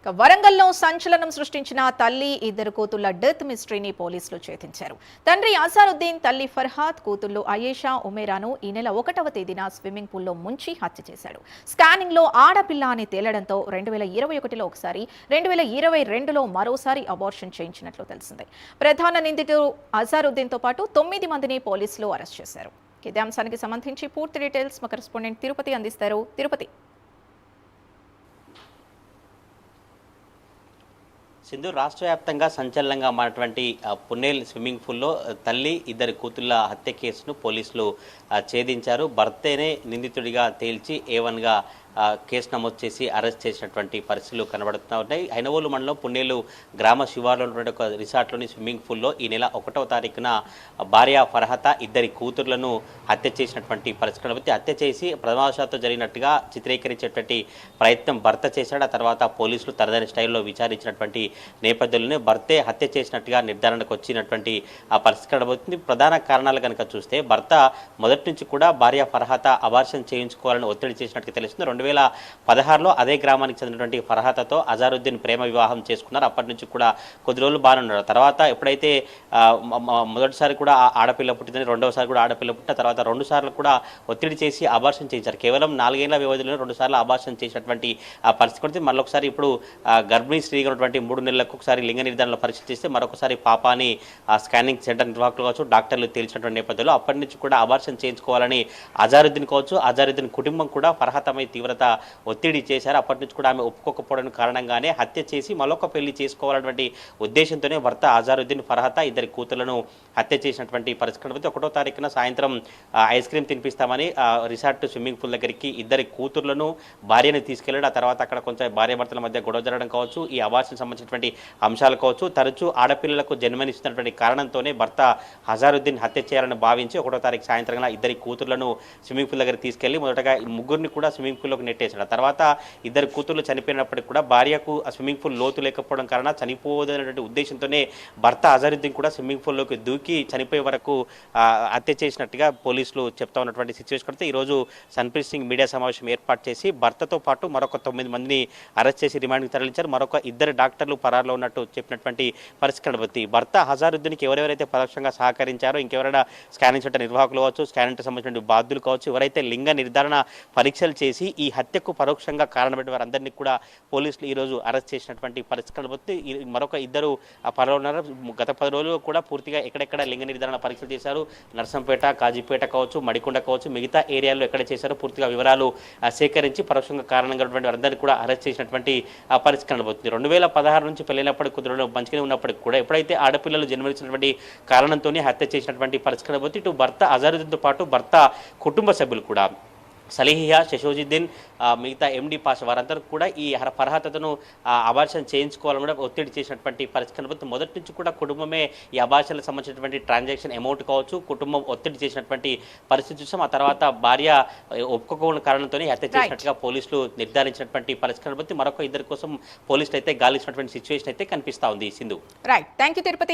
వరంగల్లో సంచలనం సృష్టించిన తల్లి ఇద్దరు కూతుళ్ల డెత్ మిస్టరీని పోలీసులు ఛేదించారు. తండ్రి అజారుద్దీన్, తల్లి ఫర్హాద్, కూతుళ్లు అయేషా, ఉమేరాను ఈ నెల 1వ తేదీన స్విమ్మింగ్ పూల్లో ముంచి హత్య చేశాడు. స్కానింగ్ లో ఆడపిల్ల అని తేలడంతో 2021లో ఒకసారి, 2022లో మరోసారి అబార్షన్ చేయించినట్లు తెలిసింది. ప్రధాన నిందితుడు అజారుద్దీన్ తో పాటు 9 మందిని పోలీసులు అరెస్ట్ చేశారు. ఇదే అంశానికి సంబంధించి పూర్తి డీటెయిల్స్ మా కరెస్పాండెంట్ తిరుపతి అందిస్తారు. తిరుపతి. సింధు, రాష్ట్ర వ్యాప్తంగా సంచలనంగా మారినటువంటి పున్నేల్ స్విమ్మింగ్ పూల్లో తల్లి ఇద్దరు కూతుళ్ల హత్య కేసును పోలీసులు ఛేదించారు. భర్తనే నిందితుడిగా తేల్చి A1గా కేసు నమోదు చేసి అరెస్ట్ చేసినటువంటి పరిస్థితులు కనబడుతూ ఉన్నాయి. హైనవోలు మండలం పున్నేలు గ్రామ శివారులో ఉన్నటువంటి ఒక రిసార్ట్లోని స్విమ్మింగ్ పూల్లో ఈ నెల 1వ తారీఖున భార్య ఫర్హత ఇద్దరి కూతుర్లను హత్య చేసినటువంటి పరిస్థితి. హత్య చేసి ప్రమాదవశాత్తు జరిగినట్టుగా చిత్రీకరించేటువంటి ప్రయత్నం భర్త చేశాడు. ఆ తర్వాత పోలీసులు తనదైన స్టైల్లో విచారించినటువంటి నేపథ్యంలోనే భర్తే హత్య చేసినట్టుగా నిర్ధారణకు వచ్చినటువంటి ఆ పరిస్థితి కనబడుతుంది. ప్రధాన కారణాలు కనుక చూస్తే భర్త మొదటి నుంచి కూడా భార్య ఫర్హత అబార్షన్ చేయించుకోవాలని ఒత్తిడి చేసినట్టుగా తెలుస్తుంది. 2016లో అదే గ్రామానికి చెందినటువంటి ఫర్హతతో అజారుద్దీన్ ప్రేమ వివాహం చేసుకున్నారు. అప్పటి నుంచి కూడా కొద్ది రోజులు బాగానే ఉన్నారు. తర్వాత ఎప్పుడైతే మొదటిసారి కూడా ఆడపిల్ల పుట్టిందని, రెండవసారి కూడా ఆడపిల్ల పుట్టిన తర్వాత 2 సార్లు కూడా ఒత్తిడి చేసి అబార్షన్ చేయించారు. కేవలం 4 ఏళ్ల వ్యవధిలో 2 సార్లు అబార్షన్ చేసినటువంటి ఆ పరిస్థితి మళ్ళొకసారి ఇప్పుడు గర్భిణీ స్త్రీగా ఉన్నటువంటి 3 నెలలకు ఒకసారి లింగ నిర్ధారణలో పరీక్ష చేస్తే మరొకసారి పాపాని స్కానింగ్ సెంటర్ నిర్వాహకులు కావచ్చు, డాక్టర్లు తేల్చినటువంటి నేపథ్యంలో అప్పటి నుంచి కూడా అబార్షన్ చేయించుకోవాలని అజారుద్దీన్ కావచ్చు, అజారుద్దీన్ కుటుంబం కూడా ఫర్హతమై తీవ్రత ఒత్తిడి చేశారు. అప్పటి నుంచి కూడా ఆమె ఒప్పుకోకపోవడం కారణంగానే హత్య చేసి మరొక పెళ్లి చేసుకోవాలన్నటువంటి ఉద్దేశంతోనే భర్త అజారుద్దీన్, ఫర్హత ఇద్దరి కూతుళ్లను హత్య చేసినటువంటి పరిస్థితి. 1వ తారీఖున సాయంత్రం ఐస్ క్రీమ్ తినిపిస్తామని రిసార్ట్ స్విమ్మింగ్ పూల్ దగ్గరికి ఇద్దరి కూతుర్లను, భార్యను తీసుకెళ్లాడు. ఆ తర్వాత అక్కడ కొంచెం భార్యాభర్తల మధ్య గొడవ జరగడం కావచ్చు, ఈ అబార్షన్ సంబంధించినటువంటి అంశాలు కావచ్చు, తరచూ ఆడపిల్లలకు జన్మనిస్తున్నటువంటి కారణంతోనే భర్త అజారుద్దీన్ హత్య చేయాలని భావించి 1వ తారీఖు సాయంత్రం ఇద్దరి కూతుర్లను స్విమ్మింగ్ పూల్ దగ్గరికి తీసుకెళ్లి మొదటగా ముగ్గురిని కూడా స్విమ్మింగ్ పూల్లోకి నెట్టేశాడు. తర్వాత ఇద్దరు కూతుర్లు చనిపోయినప్పటికీ కూడా భార్యకు ఆ స్విమ్మింగ్ పూల్ లోతు లేకపోవడం కారణంగా చనిపోదనేటువంటి ఉద్దేశంతోనే భర్త అజారుద్దీన్ కూడా స్విమ్మింగ్ పూల్లోకి దూకి చనిపోయే వరకు హత్య చేసినట్టుగా పోలీసులు చెప్తా ఉన్నటువంటి సిచ్యువేషన్ కడితే ఈరోజు సన్ప్రీత్ సింగ్ మీడియా సమావేశం ఏర్పాటు చేసి భర్తతో పాటు మరొక 9 మందిని అరెస్ట్ చేసి రిమాండ్కి తరలించారు. మరొక 2 డాక్టర్లు పరారులో ఉన్నట్టు చెప్పినటువంటి పరిస్థితి కనబడుతుంది. భర్త అజారుద్దీన్కి ఎవరెవరైతే పరోక్షంగా సహకరించారో, ఇంకెవరైనా స్కానింగ్ సెంటర్ నిర్వాహకులు కావచ్చు, స్కానింగ్ సంబంధించిన బాధ్యులు కావచ్చు, ఎవరైతే లింగ నిర్ధారణ పరీక్షలు చేసి ఈ హత్యకు పరోక్షంగా కారణమైన వారందరినీ కూడా పోలీసులు ఈరోజు అరెస్ట్ చేసినటువంటి పరిస్థితి కనబడుతుంది. మరొక 2 పరారులో ఉన్నారు. గత 10 రోజులు కూడా పూర్తిగా ఎక్కడెక్కడ లింగ నిర్ధారణ పరీక్షలు చేశారు, నర్సంపేట, కాజీపేట కావచ్చు, మడికొండ కావచ్చు, మిగతా ఏరియాల్లో ఎక్కడ చేశారో పూర్తిగా వివరాలు సేకరించి పరోక్షంగా కారణంగా ఉన్నటువంటి వారందరినీ కూడా అరెస్ట్ చేసినటువంటి పరిస్థితి కనబడుతుంది. 2016 నుంచి పెళ్ళైనప్పటికీ కొద్ది మంచిగానే ఉన్నప్పటికీ కూడా ఎప్పుడైతే ఆడపిల్లలు జన్మనిచ్చినటువంటి కారణంతోనే హత్య చేసినటువంటి పరిస్థితి కనబడుతుంది. ఇటు భర్త అజారుద్దీన్తో పాటు భర్త కుటుంబ సభ్యులు కూడా సలీహియా, శశోజుద్దీన్, మిగతా MD పాషా వారందరూ కూడా ఈ ఫర్హతను అబార్షన్ చేయించుకోవాలని కూడా ఒత్తిడి చేసినటువంటి పరిస్థితి కనబడుతుంది. మొదటి నుంచి కూడా కుటుంబమే ఈ అబార్షన్లకు సంబంధించినటువంటి ట్రాన్సాక్షన్ అమౌంట్ కావచ్చు, కుటుంబం ఒత్తిడి చేసినటువంటి పరిస్థితి చూసాం. ఆ తర్వాత భార్య ఒప్పుకోని కారణంతోనే హత్య చేసినట్టుగా పోలీసులు నిర్ధారించినటువంటి పరిస్థితి కనబడుతుంది. మరొక 2 కోసం పోలీసులు అయితే గాలించినటువంటి సిచ్యువేషన్ అయితే కనిపిస్తా ఉంది. సింధు. Right, thank you Tirupati.